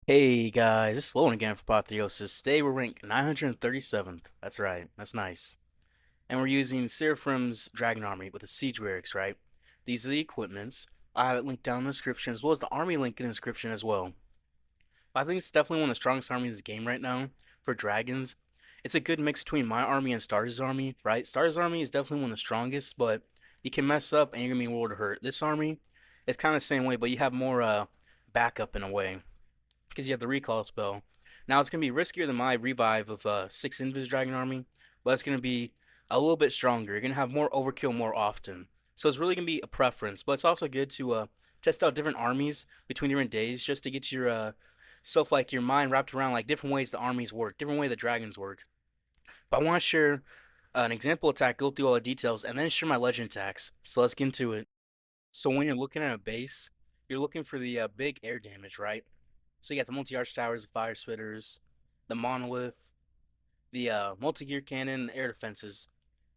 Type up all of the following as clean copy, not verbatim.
Hey guys, it's Loan again for Apotheosis. Today we're ranked 937th. That's right, that's nice. And we're using Seraphim's Dragon Army with the Siege Barracks, right? These are the equipments. I have it linked down in the description as well as the army link in the description as well. But I think it's definitely one of the strongest armies in this game right now for dragons. It's a good mix between my army and Stars' army, right? Stars' army is definitely one of the strongest, but you can mess up and you're gonna be world to hurt. This army is kind of the same way, but you have more backup in a way because you have the recall spell. Now it's gonna be riskier than my revive of 6 Invis Dragon Army, but it's gonna be a little bit stronger. You're gonna have more overkill more often, so it's really gonna be a preference. But it's also good to test out different armies between different days just to get your self like your mind wrapped around like different ways the armies work, different way the dragons work. But I want to share an example attack, go through all the details, and then share my legend attacks. So let's get into it. So when you're looking at a base, you're looking for the big air damage, right? So you got the multi-arch towers, the fire spitters, the monolith, the multi-gear cannon, the air defenses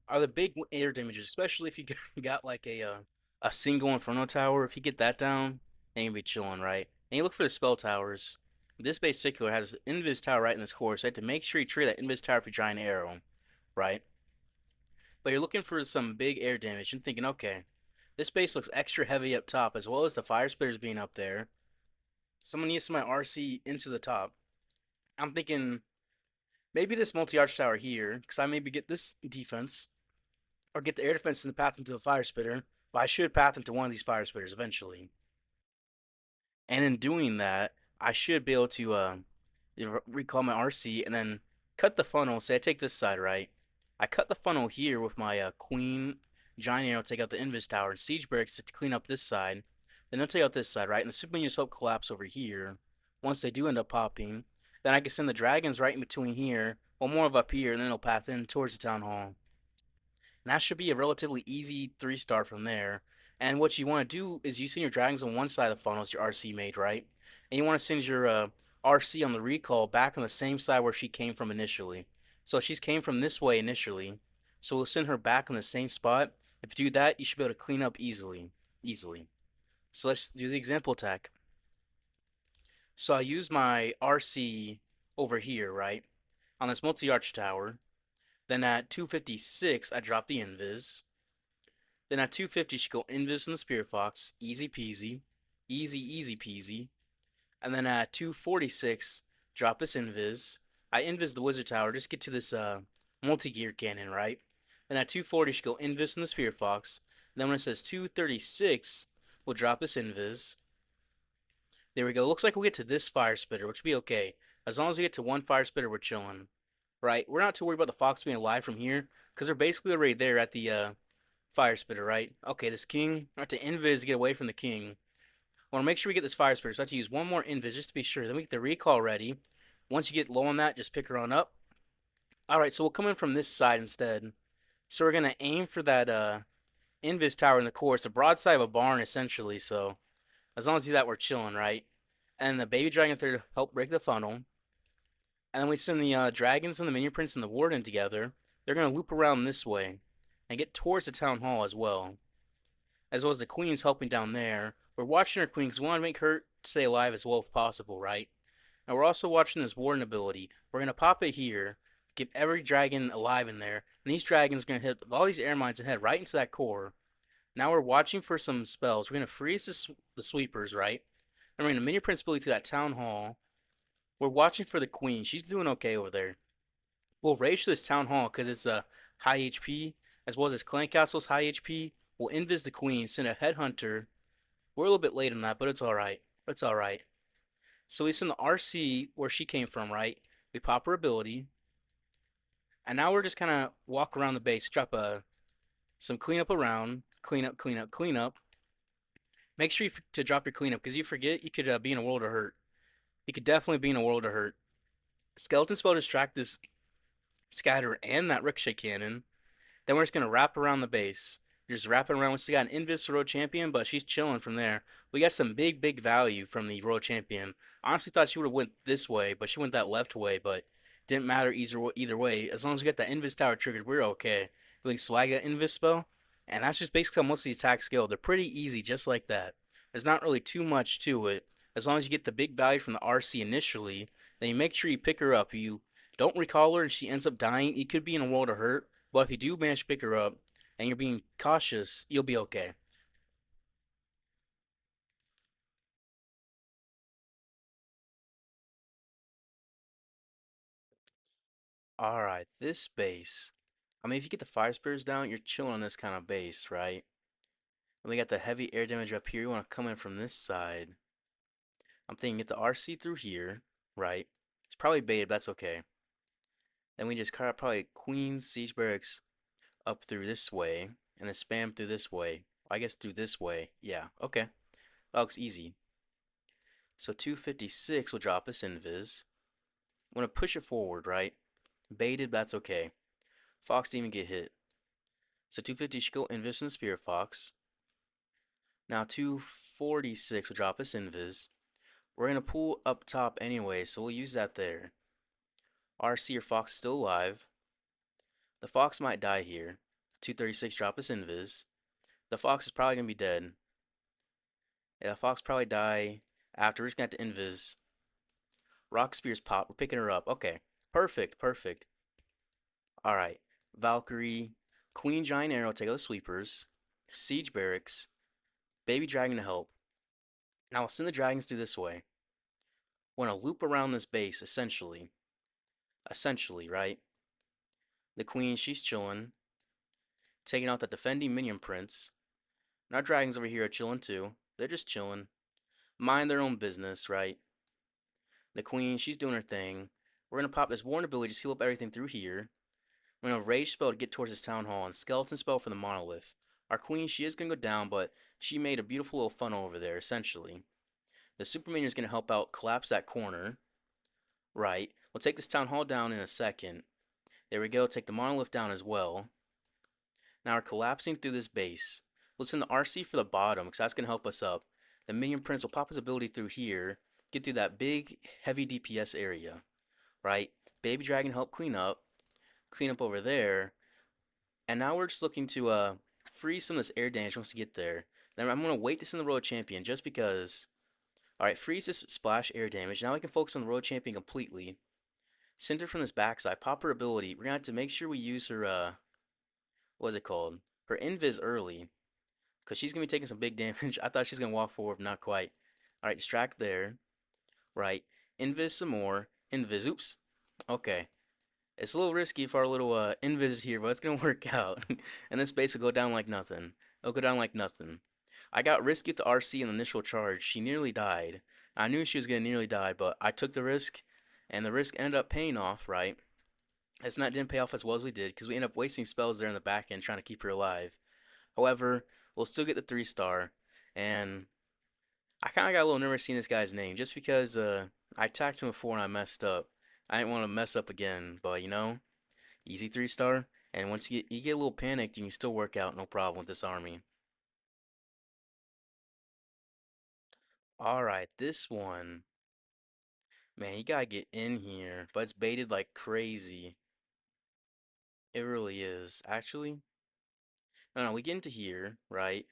are the big air damages, especially if you got like a single inferno tower. If you get that down, then you'll be chilling, right? And you look for the spell towers. This base particular has an invis tower right in this core, so you have to make sure you trade that invis tower for giant arrow, right? But you're looking for some big air damage and thinking, okay, this base looks extra heavy up top, as well as the fire spitters being up there. Someone needs my RC into the top. I'm thinking maybe this multi-arch tower here, because I maybe get this defense, or get the air defense in the path into the fire spitter, but I should path into one of these fire spitters eventually. And in doing that, I should be able to recall my RC and then cut the funnel. Say I take this side, right? I cut the funnel here with my Queen Giant Arrow, take out the Invis Tower, and Siege Barracks to clean up this side. Then they'll take out this side, right? And the Super Minions help collapse over here. Once they do end up popping, then I can send the dragons right in between here, one more of up here, and then it'll path in towards the Town Hall. And that should be a relatively easy 3-star from there. And what you want to do is you send your dragons on one side of the funnel as your RC made, right? And you want to send your RC on the recall back on the same side where she came from initially. So she's came from this way initially. So we'll send her back on the same spot. If you do that, you should be able to clean up easily. Easily. So let's do the example attack. So I use my RC over here, right? On this multi-arch tower. Then at 256, I drop the invis. Then at 250, she go invis in the Spirit Fox. Easy peasy. Easy peasy. And then at 246, drop this invis. I invis the Wizard Tower. Just get to this multi-gear cannon, right? Then at 240, she go invis in the Spirit Fox. And then when it says 236, we'll drop this invis. There we go. Looks like we'll get to this fire spitter, which will be okay. As long as we get to one fire spitter, we're chilling. Right? We're not too worried about the fox being alive from here, because they're basically already there at the fire spitter, right? Okay, this king. I have to invis to get away from the king. I want to make sure we get this fire spitter, so I have to use one more invis just to be sure. Then we get the recall ready. Once you get low on that, just pick her on up. Alright, so we'll come in from this side instead. So we're going to aim for that invis tower in the core. It's a broadside of a barn, essentially, so as long as you do that, we're chilling, right? And the baby dragon third help break the funnel. And then we send the dragons and the minion prince and the warden together. They're going to loop around this way and get towards the town hall as well. As well as the queen's helping down there. We're watching our queen because we want to make her stay alive as well if possible, right? And we're also watching this warden ability. We're going to pop it here, get every dragon alive in there, and these dragons are going to hit all these air mines ahead right into that core. Now we're watching for some spells. We're going to freeze the sweepers, right? And we're going to minion prince ability to that town hall. We're watching for the queen. She's doing okay over there. We'll rage to this town hall because it's a high HP, as well as this clan castle's high HP. We'll invis the queen, send a headhunter. We're a little bit late on that, but it's alright. It's alright. So we send the RC where she came from, right? We pop her ability. And now we're just kind of walk around the base, drop some cleanup around. Clean up, clean up, clean up. Make sure to drop your cleanup because you forget you could be in a world of hurt. You could definitely be in a world of hurt. Skeleton spell to distract this scatter and that ricochet cannon. Then we're just gonna wrap around the base. You're just wrapping around. We still got an invis road champion, but she's chilling from there. We got some big value from the road champion. Honestly, thought she would have went this way, but she went that left way. But didn't matter either way. As long as we got that invis tower triggered, we're okay. We can swag that invis spell, and that's just basically how most of these attacks go. They're pretty easy, just like that. There's not really too much to it, As long as you get the big value from the RC initially, then you make sure you pick her up. You don't recall her and she ends up dying, you could be in a world of hurt. But if you do manage to pick her up and you're being cautious, you'll be okay. Alright, this base. I mean, if you get the fire spears down, you're chilling on this kind of base, right? And we got the heavy air damage up here. You want to come in from this side. I'm thinking get the RC through here, right? It's probably baited, but that's okay. Then we just cut out probably Queen Siege Barracks up through this way, and then spam through this way. I guess through this way. Yeah, okay. That looks easy. So 256 will drop us invis. I'm gonna push it forward, right? Baited, that's okay. Fox didn't even get hit. So 250 should go invis in the Spirit Fox. Now 246 will drop us invis. We're gonna pull up top anyway, so we'll use that there. RC or Fox is still alive. The Fox might die here. 236 drop us invis. The Fox is probably gonna be dead. Yeah, the Fox probably die after. We're just gonna have to invis. Rock Spears pop. We're picking her up. Okay. Perfect. Perfect. Alright. Valkyrie. Queen Giant Arrow. Take out the sweepers. Siege Barracks. Baby Dragon to help. Now we'll send the dragons through this way. We're gonna loop around this base, essentially. Essentially, right? The Queen, she's chilling. Taking out the defending Minion Prince. And our dragons over here are chilling too. They're just chilling. Mind their own business, right? The Queen, she's doing her thing. We're gonna pop this Warden ability to heal up everything through here. We're gonna Rage spell to get towards this Town Hall and Skeleton spell for the Monolith. Our Queen, she is gonna go down, but she made a beautiful little funnel over there, essentially. The Super Minion is gonna help out collapse that corner. Right. We'll take this Town Hall down in a second. There we go. Take the Monolith down as well. Now we're collapsing through this base. We'll send the RC for the bottom because that's going to help us up. The Minion Prince will pop his ability through here, get through that big, heavy DPS area, right? Baby Dragon help clean up over there. And now we're just looking to freeze some of this air damage once we get there. Then I'm going to wait to send the Royal Champion just because. Alright, freeze this splash air damage. Now we can focus on the Royal Champion completely. Send her from this backside. Pop her ability. We're going to have to make sure we use her, what is it called? Her invis early. Because she's going to be taking some big damage. I thought she's going to walk forward, but not quite. Alright, distract there. Right. Invis some more. Invis. Oops. Okay. It's a little risky for our little invis here, but it's going to work out. And this base will go down like nothing. It'll go down like nothing. I got risky with the RC in the initial charge. She nearly died. I knew she was going to nearly die, but I took the risk. And the risk ended up paying off, right? It's not didn't pay off as well as we did because we ended up wasting spells there in the back end trying to keep her alive. However, we'll still get the 3-star, and I kind of got a little nervous seeing this guy's name just because I attacked him before and I messed up. I didn't want to mess up again, but you know, easy 3-star. And once you get a little panicked, you can still work out no problem with this army. All right, this one, man, you gotta get in here, but it's baited like crazy. It really is. Actually, no, we get into here, right?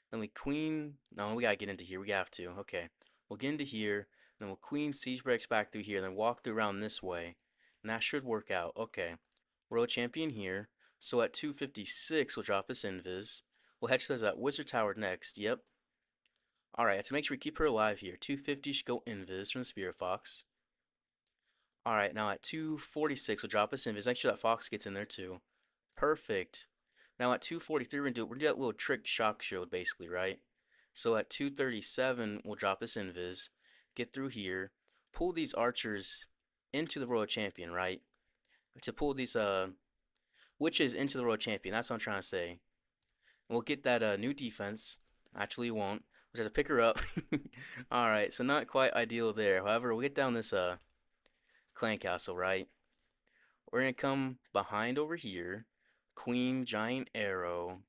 Then we queen. No, we gotta get into here. We have to. Okay. We'll get into here. Then we'll queen siege breaks back through here. Then walk through around this way. And that should work out. Okay. World champion here. So at 256, we'll drop this invis. We'll head to that wizard tower next. Yep. Alright, to make sure we keep her alive here. 250 should go invis from the spirit fox. Alright, now at 246, we'll drop this invis. Make sure that fox gets in there too. Perfect. Now at 243, we're gonna do that little trick shock shield basically, right? So at 237, we'll drop this invis, get through here, pull these archers into the Royal Champion, right? To pull these witches into the Royal Champion. That's what I'm trying to say. And we'll get that new defense. Actually, we won't. We'll have to pick her up. All right, so not quite ideal there. However, we'll get down this clan castle, right? We're gonna come behind over here. Queen Giant Arrow.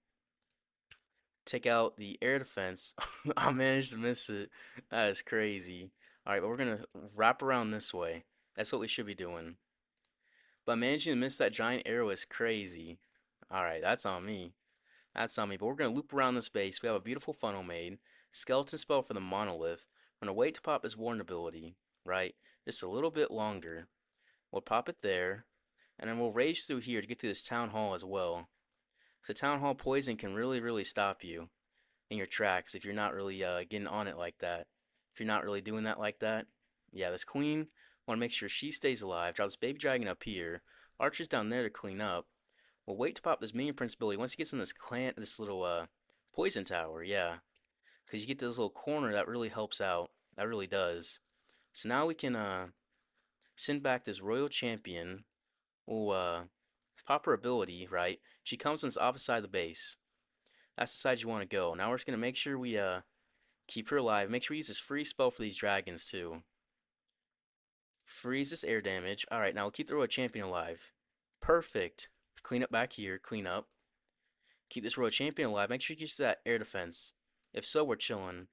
Take out the air defense. I managed to miss it. That is crazy. Alright, but we're going to wrap around this way. That's what we should be doing. But managing to miss that giant arrow is crazy. Alright, that's on me. That's on me. But we're going to loop around this base. We have a beautiful funnel made. Skeleton spell for the monolith. We're gonna wait to pop his Warden ability, right? Just a little bit longer. We'll pop it there, and then we'll rage through here to get to this Town Hall as well. So Town Hall poison can really stop you in your tracks if you're not really getting on it like that. If you're not really doing that like that. Yeah, this queen, want to make sure she stays alive. Drop this baby dragon up here. Archers down there to clean up. We'll wait to pop this minion prince ability once he gets in this little poison tower. Yeah, because you get this little corner that really helps out. That really does. So now we can send back this royal champion. We'll pop her ability, right? She comes on this opposite side of the base. That's the side you want to go. Now we're just gonna make sure we keep her alive. Make sure we use this free spell for these dragons too. Freeze this air damage. Alright, now we'll keep the royal champion alive. Perfect. Clean up back here. Clean up. Keep this royal champion alive. Make sure you use that air defense. If so, we're chilling.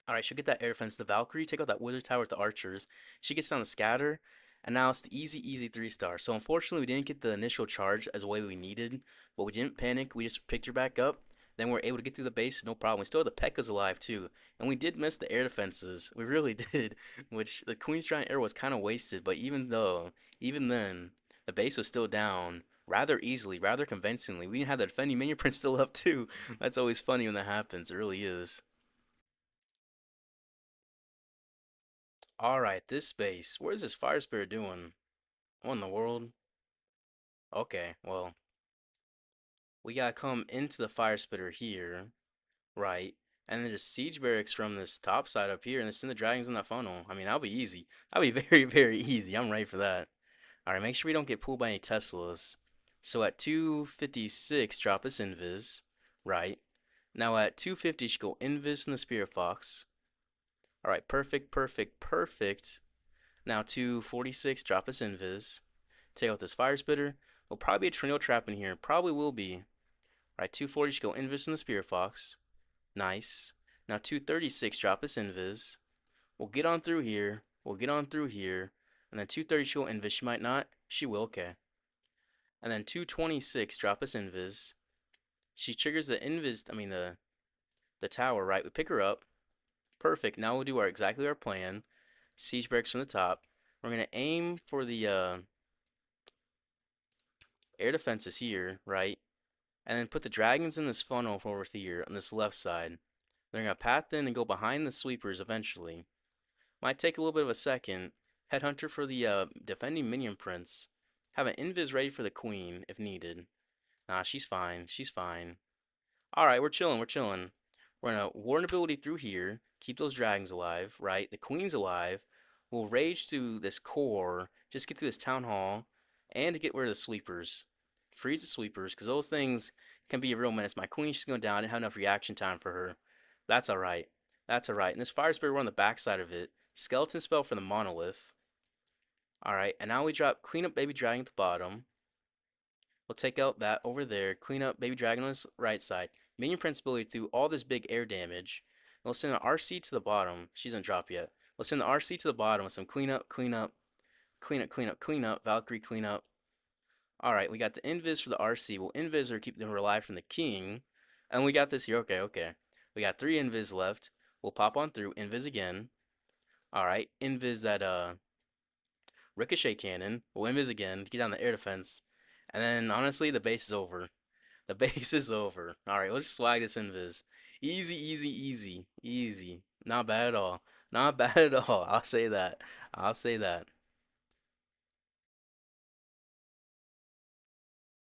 Alright, she'll get that air defense. The Valkyrie, take out that wizard tower with the archers. She gets down the scatter. And now it's the easy 3-star. So unfortunately, we didn't get the initial charge as the way we needed. But we didn't panic. We just picked her back up. Then we're able to get through the base, no problem. We still have the P.E.K.K.A.s alive too. And we did miss the air defenses. We really did. Which the Queen's Giant Arrow was kind of wasted. But even then, the base was still down rather easily, rather convincingly. We didn't have the defending minion print still up too. That's always funny when that happens. It really is. Alright, this base. What is this Fire Spirit doing? What in the world? Okay, well, we gotta come into the Fire Spitter here, right? And then just siege barracks from this top side up here and then send the dragons in that funnel. I mean, that'll be easy. That'll be very easy. I'm ready for that. Alright, make sure we don't get pulled by any Teslas. So at 256, drop this invis, right? Now at 250, you should go invis from the Spirit Fox. Alright, perfect. Now 246, drop this invis. Take out this Fire Spitter. Will probably be a tornado trap in here. Probably will be. Alright, 240 should go invis from the Spirit Fox. Nice. Now 236, drop this invis. We'll get on through here. And then 230 she'll invis. She might not. She will, okay. And then 226, drop us invis. She triggers the the tower, right? We pick her up. Perfect. Now we'll do exactly our plan. Siege barracks from the top. We're gonna aim for the air defenses here, right? And then put the dragons in this funnel over here on this left side. They're gonna path in and go behind the sweepers eventually. Might take a little bit of a second. Headhunter for the defending minion prince. Have an invis ready for the queen if needed. Nah, she's fine. Alright, we're chilling. We're gonna warden ability through here. Keep those dragons alive, right? The queen's alive. We'll rage through this core. Just get through this town hall. And to get rid of the sweepers. Freeze the sweepers, because those things can be a real menace. My queen, she's going down. I didn't have enough reaction time for her. That's alright. And this fire spirit, we're on the back side of it. Skeleton spell for the monolith. Alright, and now we drop clean up baby dragon at the bottom. We'll take out that over there. Clean up baby dragon on this right side. Minion prince ability through all this big air damage. We'll send an RC to the bottom. She doesn't drop yet. We'll send the RC to the bottom with some clean up. Valkyrie clean up. Alright, we got the invis for the RC. We'll invis her, keep them alive from the king. And we got this here. Okay. We got 3 invis left. We'll pop on through. Invis again. Alright, invis that ricochet cannon. We'll invis again to get down the air defense. And then honestly, the base is over. Alright, let's swag this invis. Easy. Not bad at all. I'll say that.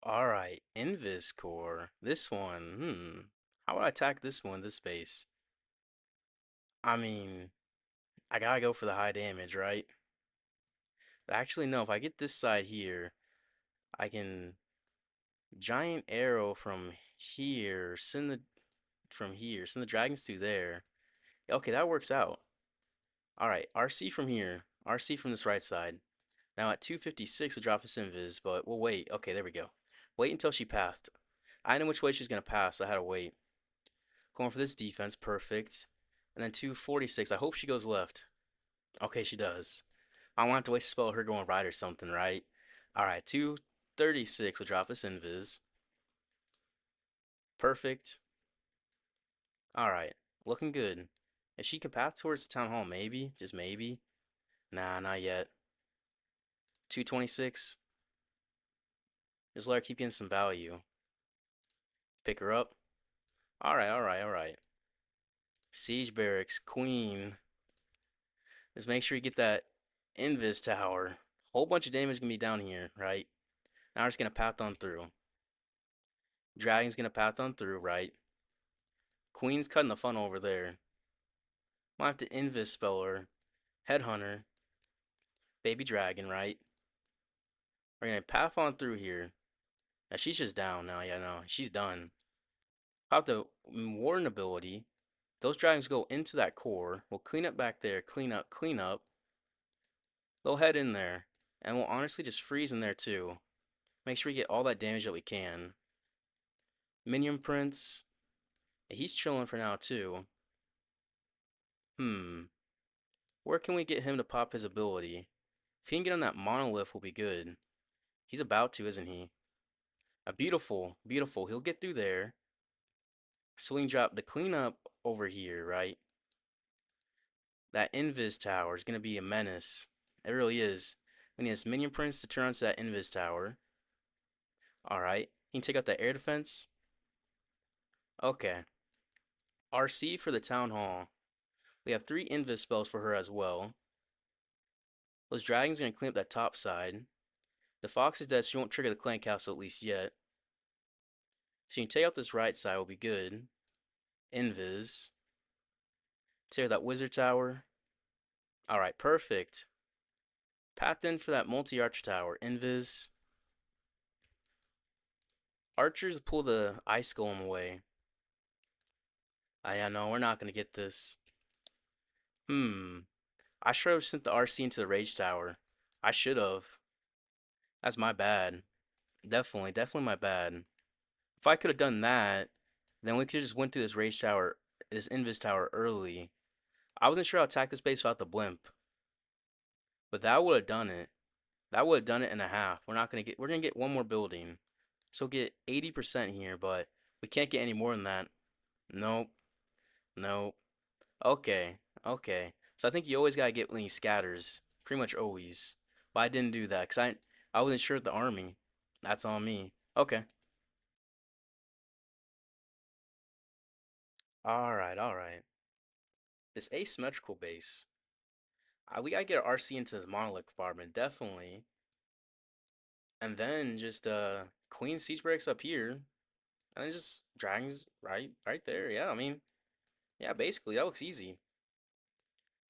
Alright, invis core. This one, How would I attack this one, this base? I mean, I gotta go for the high damage, right? But actually, no, if I get this side here, I can giant arrow from here, send the dragons through there. Okay, that works out. Alright, RC from here, RC from this right side. Now at 256, we'll drop this invis, but we'll wait. Okay, there we go. Wait until she passed. I know which way she's gonna pass, so I had to wait. Going for this defense, perfect. And then 246, I hope she goes left. Okay, she does. I want to waste a spell her going right or something, right? Alright, 236 will drop us invis. Perfect. Alright, looking good. If she can path towards the town hall, maybe, just maybe. Nah, not yet. 226. Just let her keep getting some value. Pick her up. Alright, alright, alright. Siege barracks, queen. Just make sure you get that invis tower. Whole bunch of damage gonna be down here, right? Now we're just gonna path on through. Dragon's gonna path on through, right? Queen's cutting the funnel over there. Might have to invis spell her. Headhunter. Baby dragon, right? We're gonna path on through here. Now she's just down now, yeah, no, she's done. Pop the Warden ability. Those dragons go into that core. We'll clean up back there, clean up, clean up. They'll head in there. And we'll honestly just freeze in there too. Make sure we get all that damage that we can. Minion Prince. He's chilling for now too. Where can we get him to pop his ability? If he can get on that monolith, will be good. He's about to, isn't he? Beautiful, beautiful. He'll get through there. So we can drop the cleanup over here, right? That invis tower is going to be a menace. It really is. We need this Minion Prince to turn onto that invis tower. Alright. He can take out that air defense. Okay. RC for the town hall. We have 3 invis spells for her as well. Those dragons are going to clean up that top side. The fox is dead, so she won't trigger the clan castle at least yet. So you can take out this right side, will be good. Invis. Tear that wizard tower. Alright, perfect. Path in for that multi-arch tower. Invis. Archers pull the ice golem away. Yeah, no, we're not going to get this. I should have sent the RC into the rage tower. I should have. That's my bad. Definitely, definitely my bad. If I could have done that, then we could have just went through this rage tower, this invis tower early. I wasn't sure how to attack this base without the blimp. But that would have done it. That would have done it in a half. We're gonna get one more building. So get 80% here, but we can't get any more than that. Nope. Nope. Okay. Okay. So I think you always gotta get when he scatters. Pretty much always. But I didn't do that, because I wasn't sure of the army. That's on me. Okay. Alright, alright. This asymmetrical base. We gotta get our RC into this monolith farming, definitely. And then just Queen Siege breaks up here. And then just dragons right there. Yeah, I mean, yeah, basically that looks easy.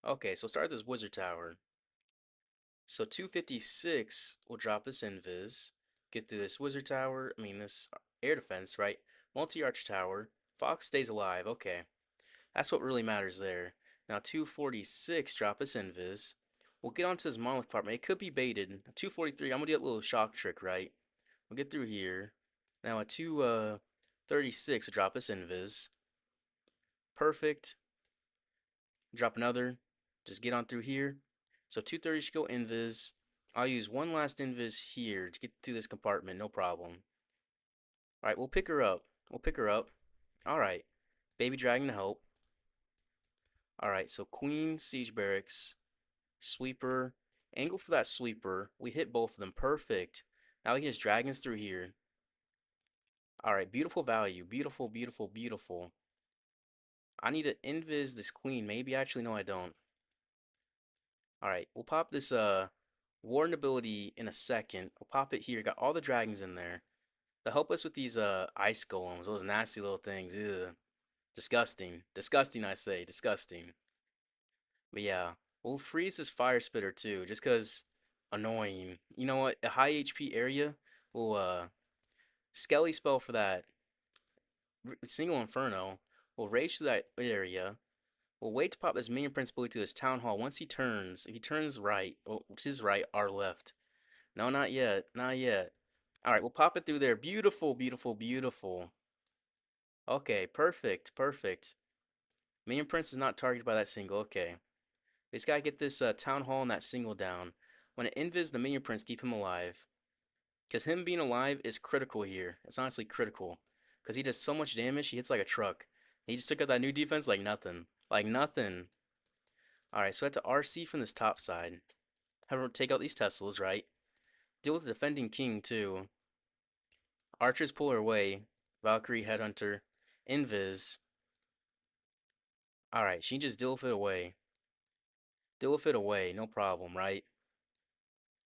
Okay, so start this wizard tower. So 256 will drop this invis. Get through this wizard tower. I mean this air defense, right? Multi-arch tower. Fox stays alive. Okay. That's what really matters there. Now 246 drop this invis. We'll get onto this monolith apartment. It could be baited. 243, I'm gonna do a little shock trick, right? We'll get through here. Now at 236 drop this invis. Perfect. Drop another. Just get on through here. So 230 should go invis. I'll use one last invis here to get through this compartment, no problem. Alright, we'll pick her up. We'll pick her up. Alright. Baby dragon to help. Alright, so Queen, Siege Barracks, Sweeper. Angle for that Sweeper. We hit both of them. Perfect. Now we can just dragons through here. Alright, beautiful value. Beautiful, beautiful, beautiful. I need to invis this Queen. Maybe actually, no, I don't. Alright, we'll pop this Warden ability in a second. We'll pop it here. Got all the dragons in there. They'll help us with these ice golems. Those nasty little things. Ugh. Disgusting. Disgusting, I say. Disgusting. But yeah, we'll freeze this fire spitter too, just cause annoying. You know what? A high HP area will Skelly spell for that single inferno. We'll rage to that area. We'll wait to pop this minion principally to this town hall. Once he turns, if he turns right, oh, his right, our left. No, not yet, not yet. All right, we'll pop it through there. Beautiful, beautiful, beautiful. Okay, perfect, perfect. Minion Prince is not targeted by that single. Okay. We just gotta get this town hall and that single down. When it invis the Minion Prince, keep him alive. Because him being alive is critical here. It's honestly critical. Because he does so much damage, he hits like a truck. He just took out that new defense like nothing. Like nothing. Alright, so I have to RC from this top side. Have her take out these Teslas, right? Deal with the defending king, too. Archers pull her away. Valkyrie, Headhunter, Invis. Alright, she just deal with it away. Deal with it away, no problem, right?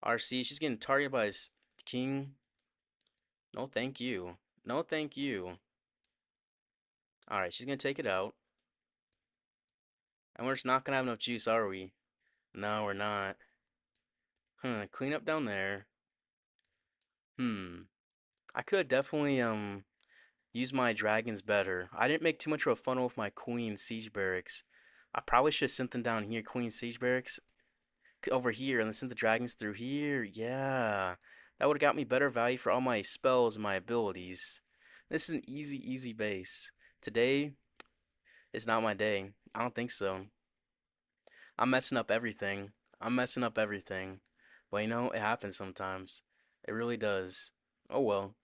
RC, she's getting targeted by his king. No, thank you. No, thank you. Alright, she's gonna take it out. And we're just not gonna have enough juice, are we? No, we're not. Clean up down there. I could definitely, use my dragons better. I didn't make too much of a funnel with my queen siege barracks. I probably should have sent them down here, queen siege barracks, over here, and then sent the dragons through here. Yeah, that would have got me better value for all my spells and my abilities. This is an easy, easy base. Today is not my day. I don't think so. I'm messing up everything. I'm messing up everything. But you know, it happens sometimes. It really does. Oh well.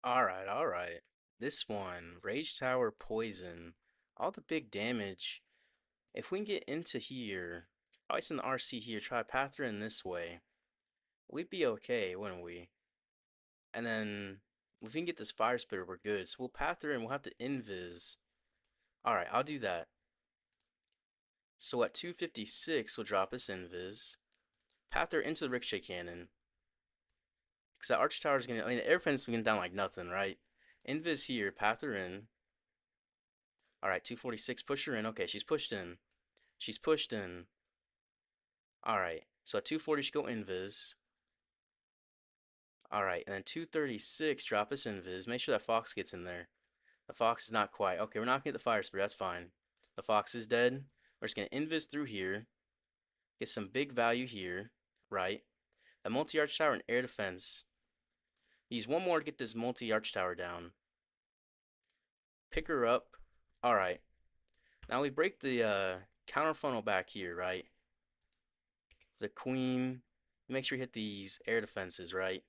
Alright, alright. This one, Rage Tower Poison. All the big damage. If we can get into here, probably send the RC here, try path her in this way. We'd be okay, wouldn't we? And then, if we can get this Fire Spitter, we're good. So we'll path her in, we'll have to invis. Alright, I'll do that. So at 256, we'll drop us invis. Path her into the Ricochet Cannon. Because that Arch Tower is going to, I mean, the air defense is going down like nothing, right? Invis here, path her in. Alright, 246, push her in. Okay, she's pushed in. She's pushed in. Alright, so at 240, she go invis. Alright, and then 236, drop us invis. Make sure that Fox gets in there. The Fox is not quite. Okay, we're not going to get the Fire Spirit, that's fine. The Fox is dead. We're just going to invis through here. Get some big value here, right? A multi-arch tower and air defense. Use one more to get this multi-arch tower down. Pick her up. Alright. Now we break the counter funnel back here, right? The queen. Make sure we hit these air defenses, right?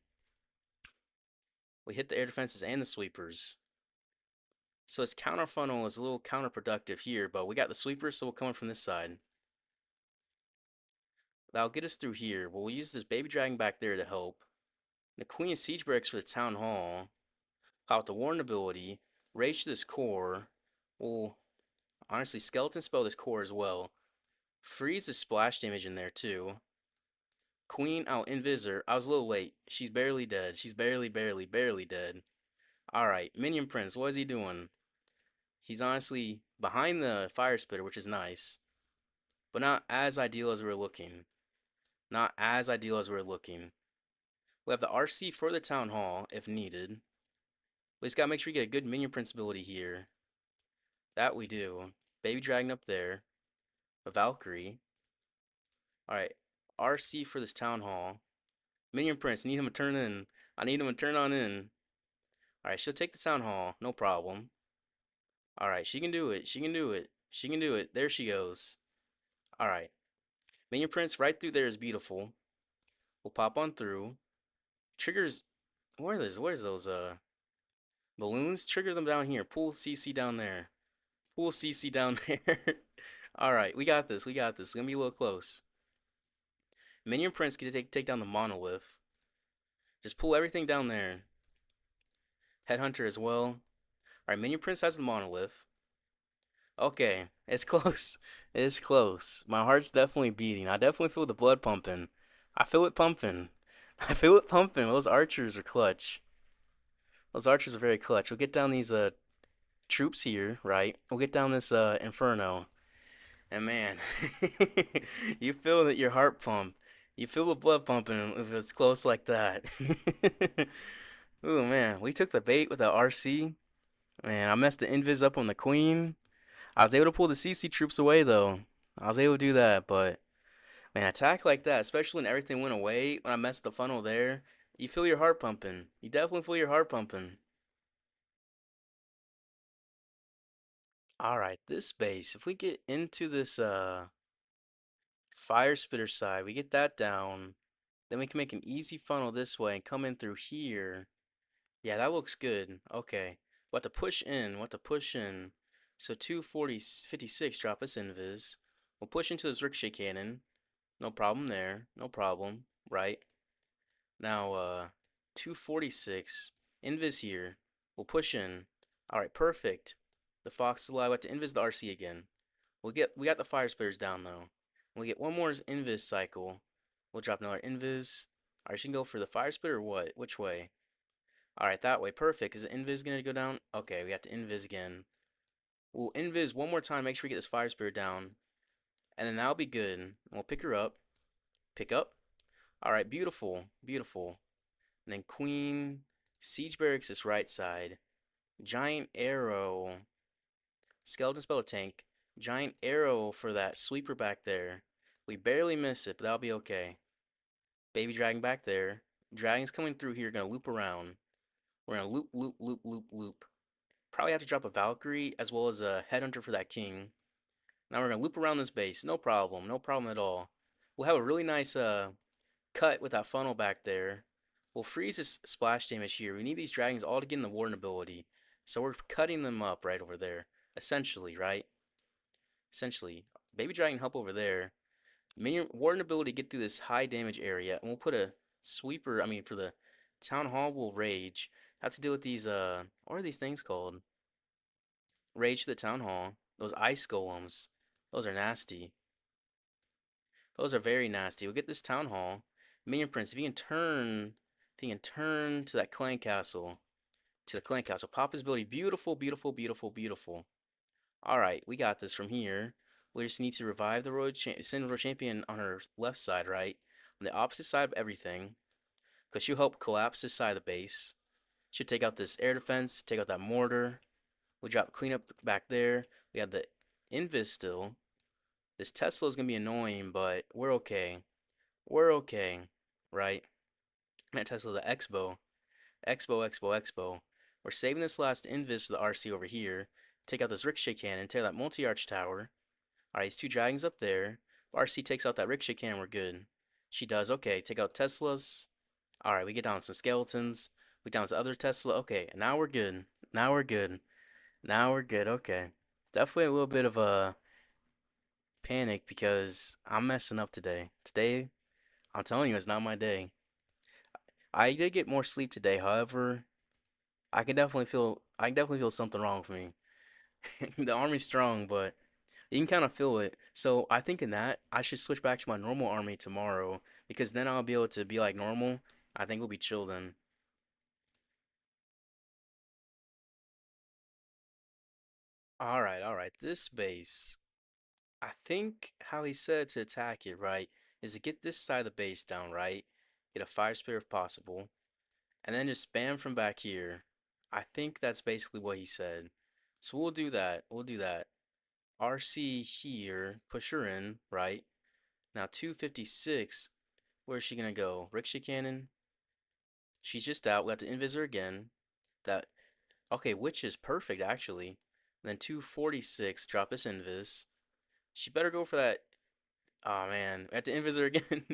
We hit the air defenses and the sweepers. So his counter funnel is a little counterproductive here, but we got the sweepers, so we'll come in from this side. That'll get us through here. We'll use this baby dragon back there to help. The queen siege barracks for the town hall. Pop out the Warden ability. Rage to this core. We'll honestly skeleton spell this core as well. Freeze the splash damage in there too. Queen out invisor. I was a little late. She's barely dead. She's barely dead. Alright, Minion Prince, what is he doing? He's honestly behind the fire spitter, which is nice. But not as ideal as we were looking. Not as ideal as we were looking. We have the RC for the town hall, if needed. We just gotta make sure we get a good Minion Prince ability here. That we do. Baby Dragon up there. A Valkyrie. Alright, RC for this town hall. Minion Prince, need him to turn in. I need him to turn on in. Alright, she'll take the town hall, no problem. Alright, she can do it. She can do it. She can do it. There she goes. Alright. Minion Prince right through there is beautiful. We'll pop on through. Triggers. What is those balloons? Trigger them down here. Pull CC down there. Pull CC down there. Alright, we got this. We got this. It's gonna be a little close. Minion Prince can take down the monolith. Just pull everything down there. Headhunter as well. Alright, Minion Prince has the monolith. Okay, it's close. It's close. My heart's definitely beating. I definitely feel the blood pumping. I feel it pumping. I feel it pumping. Those archers are clutch. Those archers are very clutch. We'll get down these troops here, right? We'll get down this inferno. And man, you feel that your heart pump. You feel the blood pumping if it's close like that. Ooh man, we took the bait with the RC. Man, I messed the invis up on the queen. I was able to pull the CC troops away though. I was able to do that, but man, attack like that, especially when everything went away, when I messed the funnel there, you feel your heart pumping. You definitely feel your heart pumping. Alright, this base, if we get into this fire spitter side, we get that down, then we can make an easy funnel this way and come in through here. Yeah, that looks good. Okay. What to push in? What to push in? So 240 56 drop us invis. We'll push into this ricochet cannon. No problem there. No problem. Right. Now 246 invis here. We'll push in. All right, perfect. The fox is alive. We have to invis the RC again. We got the fire spitters down though. We get one more invis cycle. We'll drop another invis. All right, she can go for the fire spitter or what? Which way? All right, that way. Perfect. Is the invis gonna go down? Okay, we have to invis again. We'll invis one more time. Make sure we get this fire spirit down, and then that'll be good. And we'll pick her up. Pick up. All right, beautiful, beautiful. And then queen, siege barracks is right side. Giant arrow, skeleton spell tank. Giant arrow for that sweeper back there. We barely miss it, but that'll be okay. Baby dragon back there. Dragon's coming through here. Gonna loop around. We're gonna loop, loop, loop, loop, loop. Probably have to drop a Valkyrie as well as a Headhunter for that king. Now we're gonna loop around this base. No problem. No problem at all. We'll have a really nice cut with that funnel back there. We'll freeze this splash damage here. We need these dragons all to get in the Warden ability. So we're cutting them up right over there. Essentially, right? Essentially. Baby dragon help over there. Minion Warden ability to get through this high damage area. And we'll put a sweeper, I mean for the town hall will rage. Have to deal with these what are these things called? Rage to the town hall. Those ice golems. Those are nasty. Those are very nasty. We'll get this town hall. Minion Prince, if he can turn to that clan castle, to the clan castle. Pop his ability. Beautiful, beautiful, beautiful, beautiful. All right, we got this from here. We just need to revive the royal champion on her left side, right? On the opposite side of everything, because she'll help collapse this side of the base. Should take out this air defense, take out that mortar. We drop cleanup back there. We have the invis still. This Tesla is gonna be annoying, but we're okay. We're okay, right? Not Tesla, the Expo. Expo, Expo, Expo. We're saving this last invis for the RC over here. Take out this ricochet cannon, tear that multi-arch tower. Alright, these two dragons up there. If RC takes out that ricochet cannon, we're good. She does, okay. Take out Teslas. Alright, we get down some skeletons. We down to other Tesla. Okay, now we're good. Now we're good. Now we're good, okay. Definitely a little bit of a panic because I'm messing up today. Today, I'm telling you, it's not my day. I did get more sleep today, however, I can definitely feel something wrong with me. The army's strong, but you can kind of feel it. So I think in that I should switch back to my normal army tomorrow because then I'll be able to be like normal. I think we'll be chill then. All right. This base, I think how he said to attack it, right, is to get this side of the base down, right? Get a fire spear if possible, and then just spam from back here. I think that's basically what he said. So we'll do that. We'll do that. RC here, push her in, right? Now 256, where's she gonna go? Ricochet cannon? She's just out. We have to invis her again. That okay, which is perfect actually. And then 246, drop this invis. She better go for that. Oh man, we have to invis her again.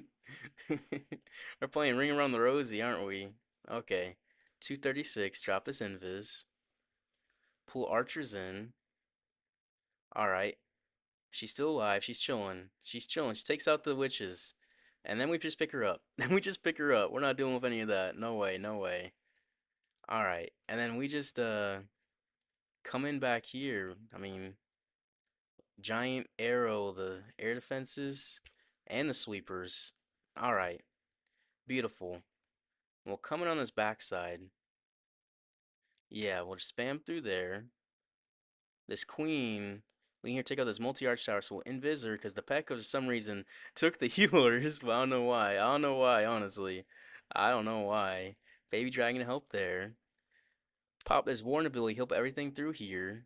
We're playing Ring Around the Rosie, aren't we? Okay. 236, drop this invis. Pull archers in. Alright. She's still alive. She's chilling. She's chilling. She takes out the witches. And then we just pick her up. Then we just pick her up. We're not dealing with any of that. No way, no way. Alright. And then we just come in back here. I mean, giant arrow, the air defenses, and the sweepers. Alright. Beautiful. We'll come in on this backside. Yeah, we'll just spam through there. This queen, we can here take out this multi-arch tower, so we'll invis her, because the P.E.K.K.A for some reason took the healers, but I don't know why. I don't know why, honestly. I don't know why. Baby Dragon help there. Pop this Warden ability, help everything through here.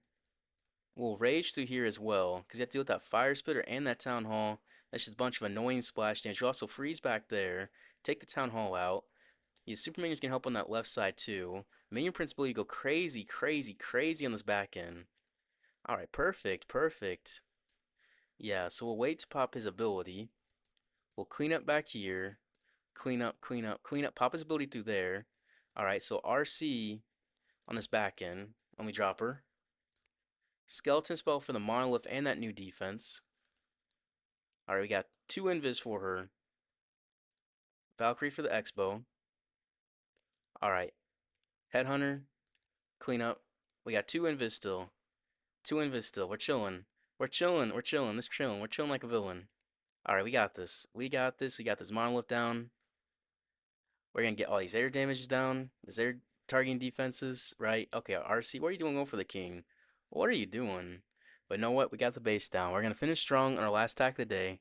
We'll rage through here as well, because you have to deal with that fire spitter and that town hall. That's just a bunch of annoying splash damage. You also freeze back there. Take the town hall out. These super minions can help on that left side too. Minion Prince ability go crazy, crazy, crazy on this back end. Alright, perfect, perfect. Yeah, so we'll wait to pop his ability. We'll clean up back here. Clean up, clean up, clean up. Pop his ability through there. Alright, so RC on this back end. Let me drop her. Skeleton spell for the monolith and that new defense. Alright, we got 2 invis for her. Valkyrie for the X-bow. Alright, Headhunter, clean up. We got 2 invis still. 2 invis still. We're chilling. We're chilling. We're chilling. Let's chilling. We're chilling like a villain. Alright, we got this. We got this. We got this monolith down. We're gonna get all these air damages down. This air targeting defenses, right? Okay, RC, what are you doing going for the king? What are you doing? But you know what? We got the base down. We're gonna finish strong on our last attack of the day.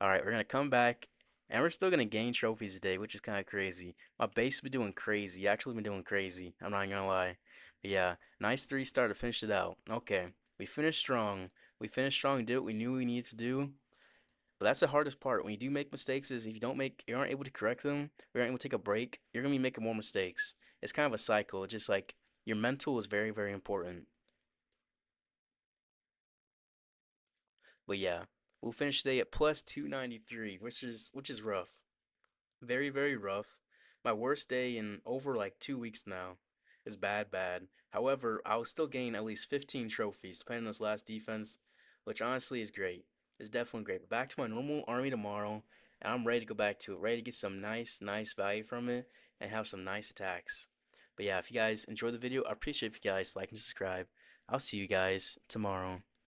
Alright, we're gonna come back. And we're still gonna gain trophies today, which is kind of crazy. My base has been doing crazy. Actually been doing crazy. I'm not gonna lie. But yeah, nice 3-star to finish it out. Okay, we finished strong. We finished strong, did what we knew we needed to do. But that's the hardest part. When you do make mistakes, is if you aren't able to correct them, or you aren't able to take a break, you're gonna be making more mistakes. It's kind of a cycle. It's just like your mental is very, very important. But yeah, we'll finish today at plus 293, which is rough. Very, very rough. My worst day in over like 2 weeks now. Is bad, bad. However, I will still gain at least 15 trophies, depending on this last defense, which honestly is great. It's definitely great. But back to my normal army tomorrow, and I'm ready to go back to it. Ready to get some nice, nice value from it, and have some nice attacks. But yeah, if you guys enjoyed the video, I appreciate if you guys like and subscribe. I'll see you guys tomorrow.